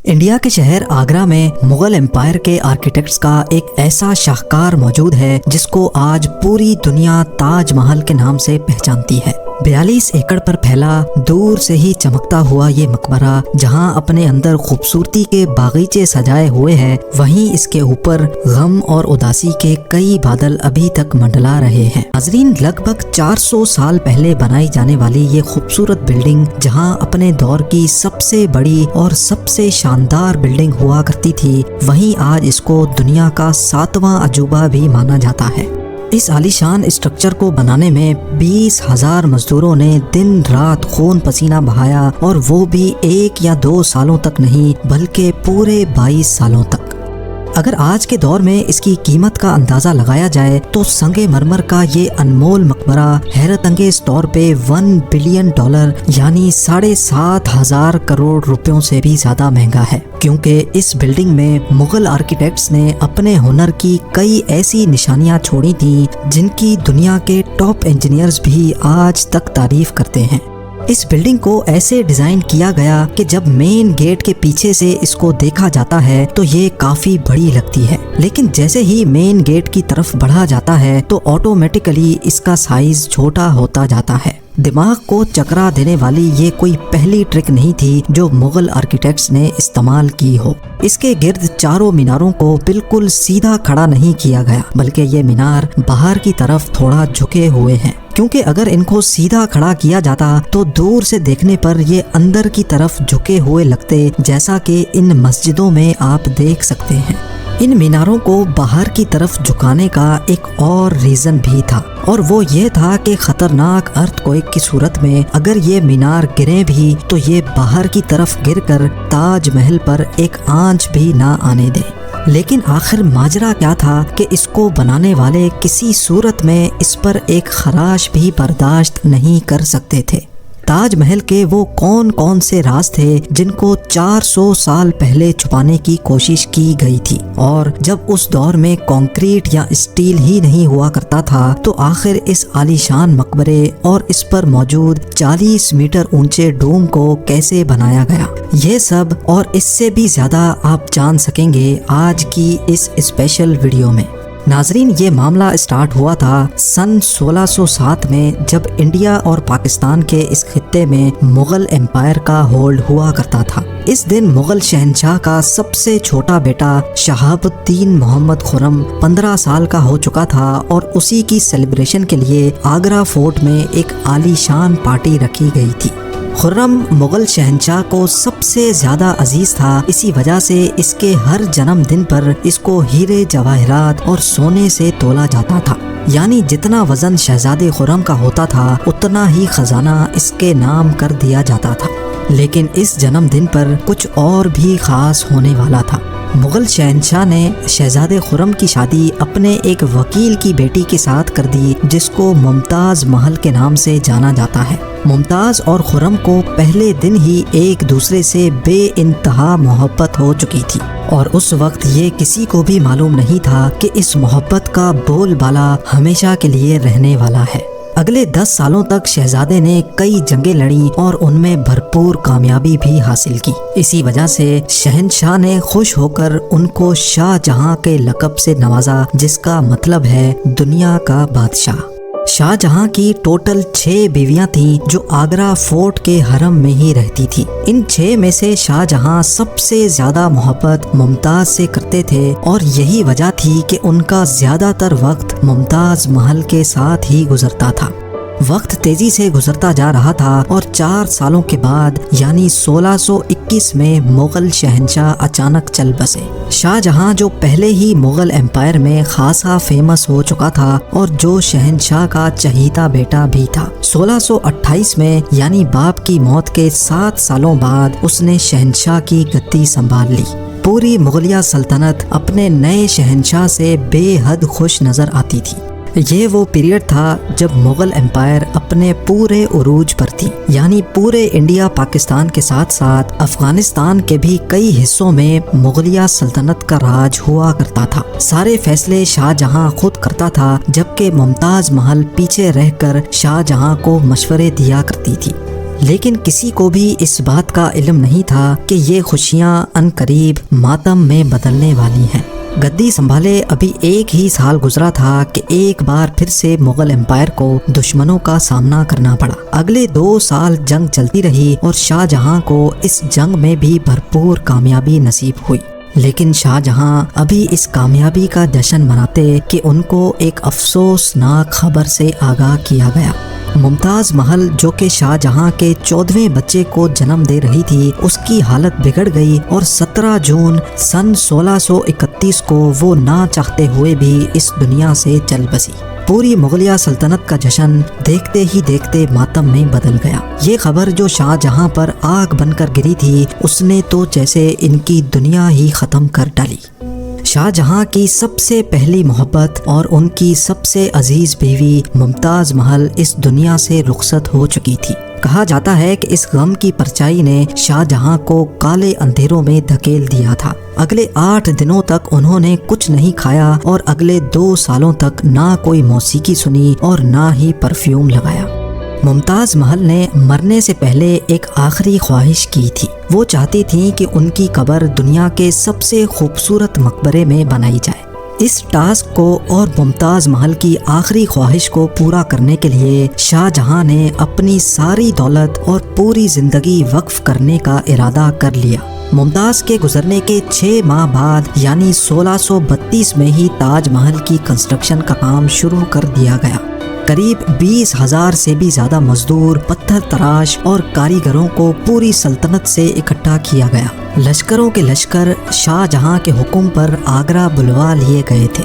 India کے شہر آگرہ میں مغل امپائر کے آرکیٹیکٹس کا ایک ایسا شاہکار موجود ہے جس کو آج پوری دنیا تاج محل کے نام سے پہچانتی ہے۔ 42 ایکڑ پر پھیلا دور سے ہی چمکتا ہوا یہ مقبرہ جہاں اپنے اندر خوبصورتی کے باغیچے سجائے ہوئے ہیں، وہیں اس کے اوپر غم اور اداسی کے کئی بادل ابھی تک منڈلا رہے ہیں۔ ناظرین، لگ بھگ 400 سال پہلے بنائی جانے والی یہ خوبصورت بلڈنگ جہاں اپنے دور کی سب سے بڑی اور سب سے شاندار بلڈنگ ہوا کرتی تھی، وہیں آج اس کو دنیا کا 7واں عجوبہ بھی مانا جاتا ہے۔ اس عالیشان اسٹرکچر کو بنانے میں 20,000 مزدوروں نے دن رات خون پسینہ بہایا، اور وہ بھی 1 یا 2 سالوں تک نہیں بلکہ پورے 22 سالوں تک۔ اگر آج کے دور میں اس کی قیمت کا اندازہ لگایا جائے تو سنگ مرمر کا یہ انمول مقبرہ حیرت انگیز طور پہ $1 بلین یعنی 7,500 کروڑ روپیوں سے بھی زیادہ مہنگا ہے، کیونکہ اس بلڈنگ میں مغل آرکیٹیکٹس نے اپنے ہنر کی کئی ایسی نشانیاں چھوڑی تھیں جن کی دنیا کے ٹاپ انجینئرز بھی آج تک تعریف کرتے ہیں۔ اس بلڈنگ کو ایسے ڈیزائن کیا گیا کہ جب مین گیٹ کے پیچھے سے اس کو دیکھا جاتا ہے تو یہ کافی بڑی لگتی ہے، لیکن جیسے ہی مین گیٹ کی طرف بڑھا جاتا ہے تو آٹومیٹیکلی اس کا سائز چھوٹا ہوتا جاتا ہے۔ دماغ کو چکرا دینے والی یہ کوئی پہلی ٹرک نہیں تھی جو مغل آرکیٹیکٹس نے استعمال کی ہو۔ اس کے گرد چاروں میناروں کو بالکل سیدھا کھڑا نہیں کیا گیا، بلکہ یہ مینار باہر کی طرف تھوڑا جھکے ہوئے ہیں، کیونکہ اگر ان کو سیدھا کھڑا کیا جاتا تو دور سے دیکھنے پر یہ اندر کی طرف جھکے ہوئے لگتے، جیسا کہ ان مسجدوں میں آپ دیکھ سکتے ہیں۔ ان میناروں کو باہر کی طرف جھکانے کا ایک اور ریزن بھی تھا، اور وہ یہ تھا کہ خطرناک ارتھ کوئک کی صورت میں اگر یہ مینار گرے بھی تو یہ باہر کی طرف گر کر تاج محل پر ایک آنچ بھی نہ آنے دے۔ لیکن آخر ماجرا کیا تھا کہ اس کو بنانے والے کسی صورت میں اس پر ایک خراش بھی برداشت نہیں کر سکتے تھے۔ تاج محل کے وہ کون سے راز تھے جن کو 400 سال پہلے چھپانے کی کوشش کی گئی تھی، اور جب اس دور میں کنکریٹ یا اسٹیل ہی نہیں ہوا کرتا تھا تو آخر اس عالیشان مقبرے اور اس پر موجود 40 میٹر اونچے ڈوم کو کیسے بنایا گیا؟ یہ سب اور اس سے بھی زیادہ آپ جان سکیں گے آج کی اس اسپیشل ویڈیو میں۔ ناظرین، یہ معاملہ اسٹارٹ ہوا تھا سن 1607 میں، جب انڈیا اور پاکستان کے اس خطے میں مغل امپائر کا ہولڈ ہوا کرتا تھا۔ اس دن مغل شہنشاہ کا سب سے چھوٹا بیٹا شہاب الدین محمد خرم 15 سال کا ہو چکا تھا، اور اسی کی سیلیبریشن کے لیے آگرہ فورٹ میں ایک عالیشان پارٹی رکھی گئی تھی۔ خرم مغل شہنشاہ کو سب سے زیادہ عزیز تھا، اسی وجہ سے اس کے ہر جنم دن پر اس کو ہیرے جواہرات اور سونے سے تولا جاتا تھا، یعنی جتنا وزن شہزادے خرم کا ہوتا تھا اتنا ہی خزانہ اس کے نام کر دیا جاتا تھا۔ لیکن اس جنم دن پر کچھ اور بھی خاص ہونے والا تھا۔ مغل شہنشاہ نے شہزادے خرم کی شادی اپنے ایک وکیل کی بیٹی کے ساتھ کر دی جس کو ممتاز محل کے نام سے جانا جاتا ہے۔ ممتاز اور خرم کو پہلے دن ہی ایک دوسرے سے بے انتہا محبت ہو چکی تھی، اور اس وقت یہ کسی کو بھی معلوم نہیں تھا کہ اس محبت کا بول بالا ہمیشہ کے لیے رہنے والا ہے۔ اگلے 10 سالوں تک شہزادے نے کئی جنگیں لڑیں اور ان میں بھرپور کامیابی بھی حاصل کی۔ اسی وجہ سے شہنشاہ نے خوش ہو کر ان کو شاہ جہاں کے لقب سے نوازا، جس کا مطلب ہے دنیا کا بادشاہ۔ شاہ جہاں کی ٹوٹل 6 بیویاں تھیں جو آگرہ فورٹ کے حرم میں ہی رہتی تھی۔ ان 6 میں سے شاہ جہاں سب سے زیادہ محبت ممتاز سے کرتے تھے، اور یہی وجہ تھی کہ ان کا زیادہ تر وقت ممتاز محل کے ساتھ ہی گزرتا تھا۔ وقت تیزی سے گزرتا جا رہا تھا، اور 4 سالوں کے بعد یعنی 1621 میں مغل شہنشاہ اچانک چل بسے۔ شاہ جہاں جو پہلے ہی مغل امپائر میں خاصا فیمس ہو چکا تھا اور جو شہنشاہ کا چہیتا بیٹا بھی تھا، 1628 میں یعنی باپ کی موت کے 7 سالوں بعد اس نے شہنشاہ کی گدی سنبھال لی۔ پوری مغلیہ سلطنت اپنے نئے شہنشاہ سے بے حد خوش نظر آتی تھی۔ یہ وہ پیریڈ تھا جب مغل امپائر اپنے پورے عروج پر تھی، یعنی پورے انڈیا پاکستان کے ساتھ ساتھ افغانستان کے بھی کئی حصوں میں مغلیہ سلطنت کا راج ہوا کرتا تھا۔ سارے فیصلے شاہ جہاں خود کرتا تھا، جبکہ ممتاز محل پیچھے رہ کر شاہ جہاں کو مشورے دیا کرتی تھی۔ لیکن کسی کو بھی اس بات کا علم نہیں تھا کہ یہ خوشیاں عنقریب ماتم میں بدلنے والی ہیں۔ گدی سنبھالے ابھی 1 ہی سال گزرا تھا کہ ایک بار پھر سے مغل امپائر کو دشمنوں کا سامنا کرنا پڑا۔ اگلے 2 سال جنگ چلتی رہی اور شاہ جہاں کو اس جنگ میں بھی بھرپور کامیابی نصیب ہوئی، لیکن شاہ جہاں ابھی اس کامیابی کا جشن مناتے کہ ان کو ایک افسوسناک خبر سے آگاہ کیا گیا۔ ممتاز محل جو کہ شاہ جہاں کے 14ویں بچے کو جنم دے رہی تھی، اس کی حالت بگڑ گئی اور 17 جون سن 1631 کو وہ نہ چاہتے ہوئے بھی اس دنیا سے چل بسی۔ پوری مغلیہ سلطنت کا جشن دیکھتے ہی دیکھتے ماتم میں بدل گیا۔ یہ خبر جو شاہ جہاں پر آگ بن کر گری تھی، اس نے تو جیسے ان کی دنیا ہی ختم کر ڈالی۔ شاہ جہاں کی سب سے پہلی محبت اور ان کی سب سے عزیز بیوی ممتاز محل اس دنیا سے رخصت ہو چکی تھی۔ کہا جاتا ہے کہ اس غم کی پرچائی نے شاہ جہاں کو کالے اندھیروں میں دھکیل دیا تھا۔ اگلے 8 دنوں تک انہوں نے کچھ نہیں کھایا اور اگلے 2 سالوں تک نہ کوئی موسیقی سنی اور نہ ہی پرفیوم لگایا۔ ممتاز محل نے مرنے سے پہلے ایک آخری خواہش کی تھی۔ وہ چاہتی تھیں کہ ان کی قبر دنیا کے سب سے خوبصورت مقبرے میں بنائی جائے۔ اس ٹاسک کو اور ممتاز محل کی آخری خواہش کو پورا کرنے کے لیے شاہ جہاں نے اپنی ساری دولت اور پوری زندگی وقف کرنے کا ارادہ کر لیا۔ ممتاز کے گزرنے کے 6 ماہ بعد یعنی 1632 میں ہی تاج محل کی کنسٹرکشن کا کام شروع کر دیا گیا۔ قریب 20,000 سے بھی زیادہ مزدور، پتھر تراش اور کاریگروں کو پوری سلطنت سے اکٹھا کیا گیا۔ لشکروں کے لشکر شاہ جہاں کے حکم پر آگرہ بلوا لیے گئے تھے۔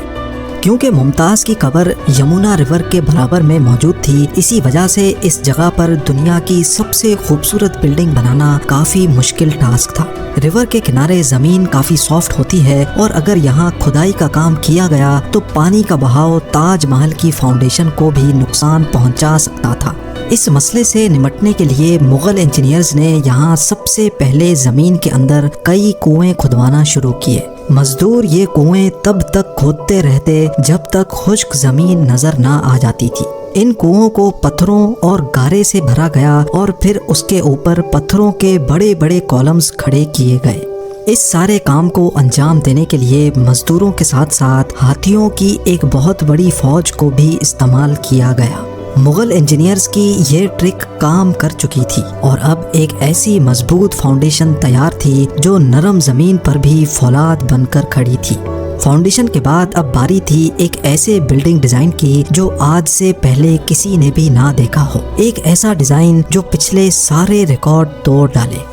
کیونکہ ممتاز کی قبر یمنا ریور کے برابر میں موجود تھی، اسی وجہ سے اس جگہ پر دنیا کی سب سے خوبصورت بلڈنگ بنانا کافی مشکل ٹاسک تھا۔ ریور کے کنارے زمین کافی سافٹ ہوتی ہے اور اگر یہاں کھدائی کا کام کیا گیا تو پانی کا بہاؤ تاج محل کی فاؤنڈیشن کو بھی نقصان پہنچا سکتا تھا۔ اس مسئلے سے نمٹنے کے لیے مغل انجینئرز نے یہاں سب سے پہلے زمین کے اندر کئی کنویں کھدوانا شروع کیے۔ مزدور یہ کنویں تب تک کھودتے رہتے جب تک خشک زمین نظر نہ آ جاتی تھی۔ ان کنووں کو پتھروں اور گارے سے بھرا گیا اور پھر اس کے اوپر پتھروں کے بڑے بڑے کالمز کھڑے کیے گئے۔ اس سارے کام کو انجام دینے کے لیے مزدوروں کے ساتھ ساتھ ہاتھیوں کی ایک بہت بڑی فوج کو بھی استعمال کیا گیا۔ مغل انجینئرز کی یہ ٹرک کام کر چکی تھی اور اب ایک ایسی مضبوط فاؤنڈیشن تیار تھی جو نرم زمین پر بھی فولاد بن کر کھڑی تھی۔ فاؤنڈیشن کے بعد اب باری تھی ایک ایسے بلڈنگ ڈیزائن کی جو آج سے پہلے کسی نے بھی نہ دیکھا ہو، ایک ایسا ڈیزائن جو پچھلے سارے ریکارڈ توڑ ڈالے۔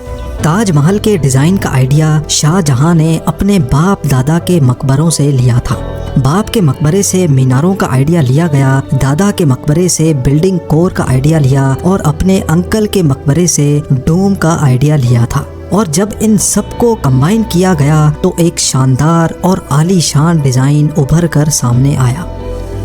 تاج محل کے ڈیزائن کا آئیڈیا شاہ جہاں نے اپنے باپ دادا کے مقبروں سے لیا تھا۔ باپ کے مقبرے سے میناروں کا آئیڈیا لیا گیا، دادا کے مقبرے سے بلڈنگ کور کا آئیڈیا لیا اور اپنے انکل کے مقبرے سے ڈوم کا آئیڈیا لیا تھا۔ اور جب ان سب کو کمبائن کیا گیا تو ایک شاندار اور عالی شان ڈیزائن ابھر کر سامنے آیا۔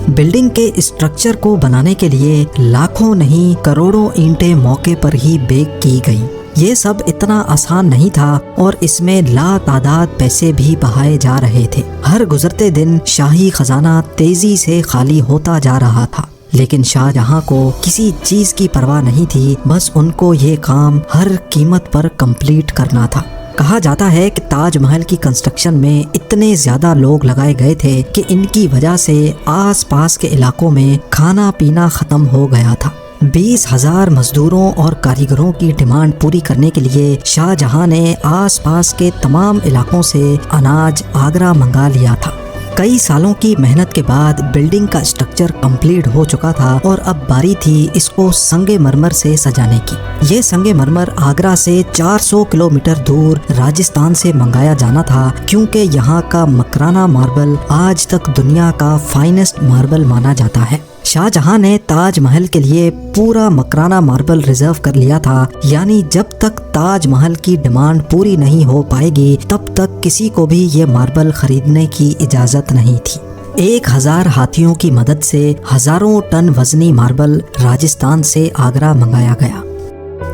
بلڈنگ کے اسٹرکچر کو بنانے کے لیے لاکھوں نہیں کروڑوں اینٹیں موقع پر ہی بیک کی گئیں۔ یہ سب اتنا آسان نہیں تھا اور اس میں لا تعداد پیسے بھی بہائے جا رہے تھے۔ ہر گزرتے دن شاہی خزانہ تیزی سے خالی ہوتا جا رہا تھا، لیکن شاہ جہاں کو کسی چیز کی پرواہ نہیں تھی، بس ان کو یہ کام ہر قیمت پر کمپلیٹ کرنا تھا۔ کہا جاتا ہے کہ تاج محل کی کنسٹرکشن میں اتنے زیادہ لوگ لگائے گئے تھے کہ ان کی وجہ سے آس پاس کے علاقوں میں کھانا پینا ختم ہو گیا تھا۔ 20,000 مزدوروں اور کاریگروں کی ڈیمانڈ پوری کرنے کے لیے شاہ جہاں نے آس پاس کے تمام علاقوں سے اناج آگرہ منگا لیا تھا۔ کئی سالوں کی محنت کے بعد بلڈنگ کا اسٹرکچر کمپلیٹ ہو چکا تھا اور اب باری تھی اس کو سنگ مرمر سے سجانے کی۔ یہ سنگ مرمر آگرہ سے 400 کلومیٹر دور راجستھان سے منگایا جانا تھا، کیونکہ یہاں کا مکرانہ ماربل آج تک دنیا کا فائنسٹ ماربل مانا جاتا ہے۔ شاہ جہاں نے تاج محل کے لیے پورا مکرانہ ماربل ریزرو کر لیا تھا، یعنی جب تک تاج محل کی ڈیمانڈ پوری نہیں ہو پائے گی تب تک کسی کو بھی یہ ماربل خریدنے کی اجازت نہیں تھی۔ 1000 ہاتھیوں کی مدد سے ہزاروں ٹن وزنی ماربل راجستھان سے آگرہ منگایا گیا۔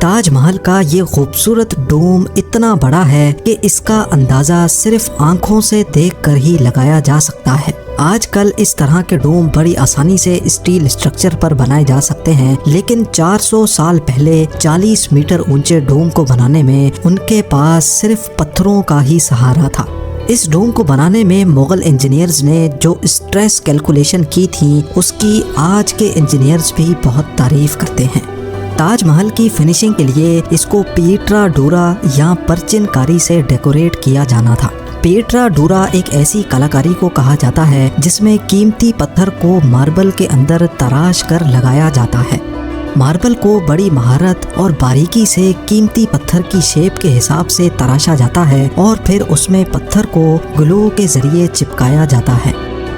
تاج محل کا یہ خوبصورت ڈوم اتنا بڑا ہے کہ اس کا اندازہ صرف آنکھوں سے دیکھ کر ہی لگایا جا سکتا ہے۔ آج کل اس طرح کے ڈوم بڑی آسانی سے اسٹیل اسٹرکچر پر بنائے جا سکتے ہیں، لیکن 400 سال پہلے 40 میٹر اونچے ڈوم کو بنانے میں ان کے پاس صرف پتھروں کا ہی سہارا تھا۔ اس ڈوم کو بنانے میں مغل انجینئرز نے جو اسٹریس کیلکولیشن کی تھی اس کی آج کے انجینئرز بھی بہت تعریف کرتے ہیں۔ تاج محل کی فنیشنگ کے لیے اس کو پیٹرا ڈورا یا پرچن کاری سے ڈیکوریٹ کیا جانا تھا۔ پیٹرا ڈورا ایک ایسی کلاکاری کو کہا جاتا ہے جس میں قیمتی پتھر کو ماربل کے اندر تراش کر لگایا جاتا ہے۔ ماربل کو بڑی مہارت اور باریکی سے قیمتی پتھر کی شیپ کے حساب سے تراشا جاتا ہے اور پھر اس میں پتھر کو گلو کے ذریعے چپکایا جاتا ہے۔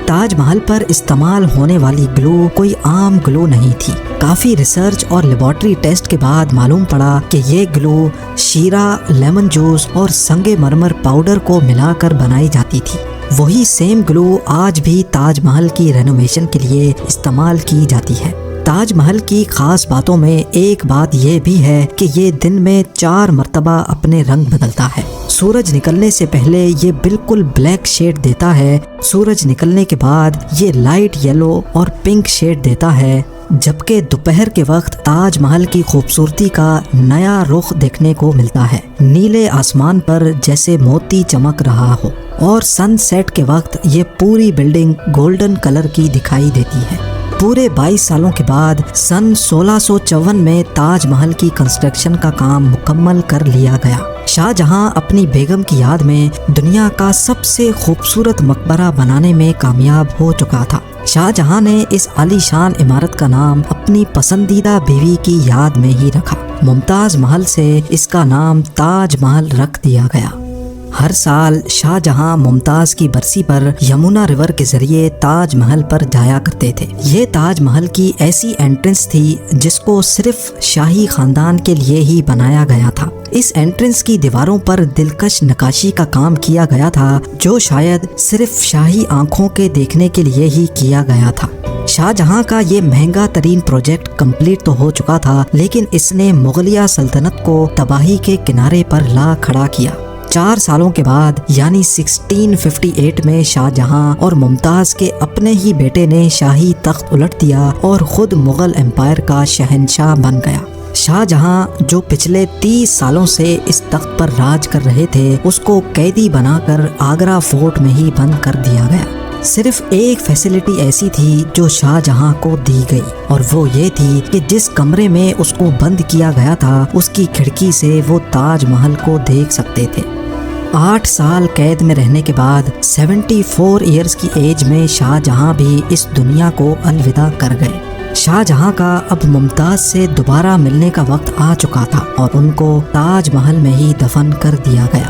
تاج محل پر استعمال ہونے والی گلو کوئی عام گلو نہیں تھی۔ کافی ریسرچ اور لیبارٹری ٹیسٹ کے بعد معلوم پڑا کہ یہ گلو شیرہ، لیمن جوس اور سنگ مرمر پاؤڈر کو ملا کر بنائی جاتی تھی۔ وہی سیم گلو آج بھی تاج محل کی رینوویشن کے لیے استعمال کی جاتی ہے۔ تاج محل کی خاص باتوں میں ایک بات یہ بھی ہے کہ یہ دن میں 4 مرتبہ اپنے رنگ بدلتا ہے۔ سورج نکلنے سے پہلے یہ بالکل بلیک شیڈ دیتا ہے، سورج نکلنے کے بعد یہ لائٹ یلو اور پنک شیڈ دیتا ہے، جبکہ دوپہر کے وقت تاج محل کی خوبصورتی کا نیا رخ دیکھنے کو ملتا ہے، نیلے آسمان پر جیسے موتی چمک رہا ہو، اور سن سیٹ کے وقت یہ پوری بلڈنگ گولڈن کلر کی دکھائی دیتی ہے۔ پورے 22 سالوں کے بعد سن 1654 میں تاج محل کی کنسٹرکشن کا کام مکمل کر لیا گیا۔ شاہ جہاں اپنی بیگم کی یاد میں دنیا کا سب سے خوبصورت مقبرہ بنانے میں کامیاب ہو چکا تھا۔ شاہ جہاں نے اس عالی شان عمارت کا نام اپنی پسندیدہ بیوی کی یاد میں ہی رکھا۔ ممتاز محل سے اس کا نام تاج محل رکھ دیا گیا۔ ہر سال شاہ جہاں ممتاز کی برسی پر یمونا ریور کے ذریعے تاج محل پر جایا کرتے تھے۔ یہ تاج محل کی ایسی انٹرنس تھی جس کو صرف شاہی خاندان کے لیے ہی بنایا گیا تھا۔ اس انٹرنس کی دیواروں پر دلکش نقاشی کا کام کیا گیا تھا جو شاید صرف شاہی آنکھوں کے دیکھنے کے لیے ہی کیا گیا تھا۔ شاہ جہاں کا یہ مہنگا ترین پروجیکٹ کمپلیٹ تو ہو چکا تھا، لیکن اس نے مغلیہ سلطنت کو تباہی کے کنارے پر لا کھڑا کیا۔ 4 سالوں کے بعد یعنی 1658 میں شاہ جہاں اور ممتاز کے اپنے ہی بیٹے نے شاہی تخت الٹ دیا اور خود مغل امپائر کا شہنشاہ بن گیا۔ شاہ جہاں جو پچھلے 30 سالوں سے اس تخت پر راج کر رہے تھے، اس کو قیدی بنا کر آگرہ فورٹ میں ہی بند کر دیا گیا۔ صرف ایک فیسلٹی ایسی تھی جو شاہ جہاں کو دی گئی، اور وہ یہ تھی کہ جس کمرے میں اس کو بند کیا گیا تھا اس کی کھڑکی سے وہ تاج محل کو دیکھ سکتے تھے۔ 8 سال قید میں رہنے کے بعد 74 ایئرز کی ایج میں شاہ جہاں بھی اس دنیا کو الوداع کر گئے۔ شاہ جہاں کا اب ممتاز سے دوبارہ ملنے کا وقت آ چکا تھا اور ان کو تاج محل میں ہی دفن کر دیا گیا۔